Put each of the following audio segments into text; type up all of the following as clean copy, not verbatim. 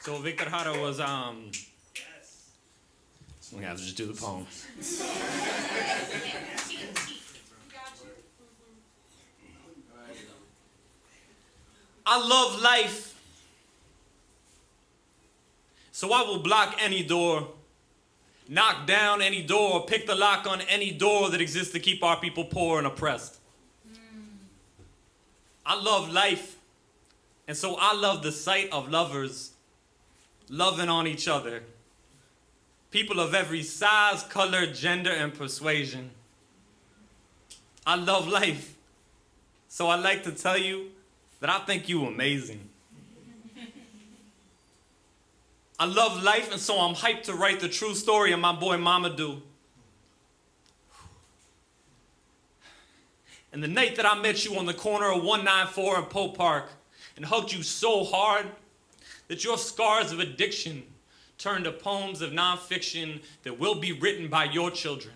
So Victor Jara was we have to just do the poem. I love life, so I will block any door, knock down any door, pick the lock on any door that exists to keep our people poor and oppressed. I love life, and so I love the sight of lovers loving on each other. People of every size, color, gender, and persuasion. I love life, so I like to tell you that I think you amazing. I love life, and so I'm hyped to write the true story of my boy Mamadou. And the night that I met you on the corner of 194 and Poe Park and hugged you so hard that your scars of addiction turned to poems of nonfiction that will be written by your children.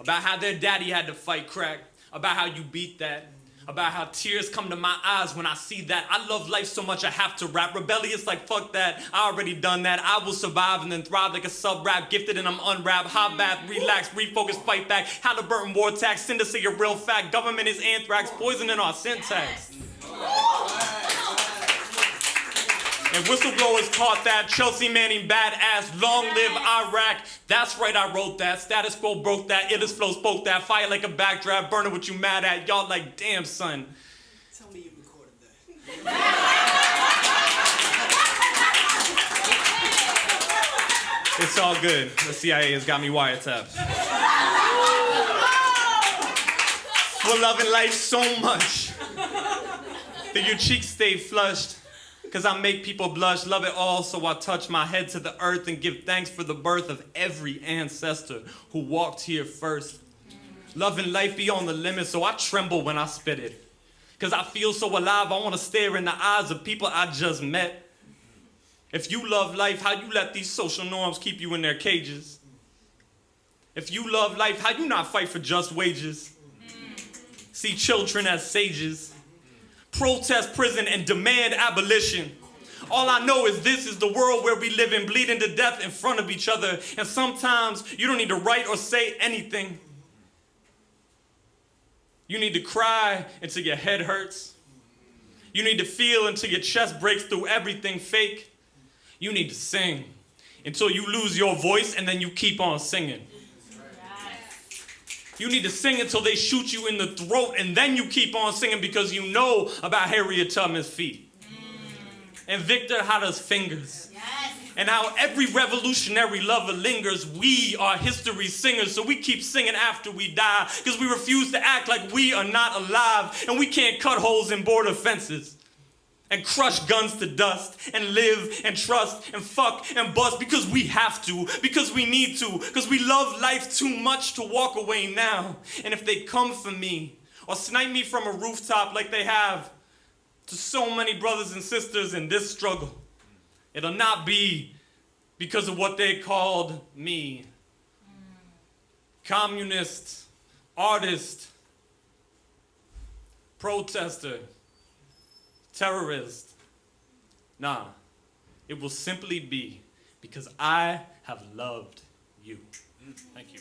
About how their daddy had to fight crack, about how you beat that, about how tears come to my eyes when I see that. I love life so much I have to rap. Rebellious like fuck that, I already done that. I will survive and then thrive like a sub-rap. Gifted and I'm unwrapped. Hot bath, relax, refocus, fight back. Halliburton war tax, send us a real fact. Government is anthrax, poisoning our syntax. And whistleblowers caught that. Chelsea Manning badass. Long live Iraq. That's right, I wrote that. Status quo broke that. Illest flow spoke that. Fire like a backdraft. Burning what you mad at. Y'all like, damn, son. Tell me you recorded that. It's all good. The CIA has got me wiretapped. For loving life so much that your cheeks stay flushed. Cause I make people blush, love it all, so I touch my head to the earth and give thanks for the birth of every ancestor who walked here first. Loving life beyond the limit, so I tremble when I spit it. Cause I feel so alive, I wanna stare in the eyes of people I just met. If you love life, how you let these social norms keep you in their cages? If you love life, how you not fight for just wages? See children as sages. Protest prison and demand abolition. All I know is this is the world where we live in, bleeding to death in front of each other. And sometimes you don't need to write or say anything. You need to cry until your head hurts. You need to feel until your chest breaks through everything fake. You need to sing until you lose your voice and then you keep on singing. You need to sing until they shoot you in the throat and then you keep on singing because you know about Harriet Tubman's feet. And Victor Jara's fingers. And how every revolutionary lover lingers. We are history singers, so we keep singing after we die because we refuse to act like we are not alive and we can't cut holes in border fences and crush guns to dust and live and trust and fuck and bust because we have to, because we need to, because we love life too much to walk away now. And if they come for me or snipe me from a rooftop like they have to so many brothers and sisters in this struggle, it'll not be because of what they called me. Communist, artist, protester, terrorist. Nah, it will simply be because I have loved you. Thank you.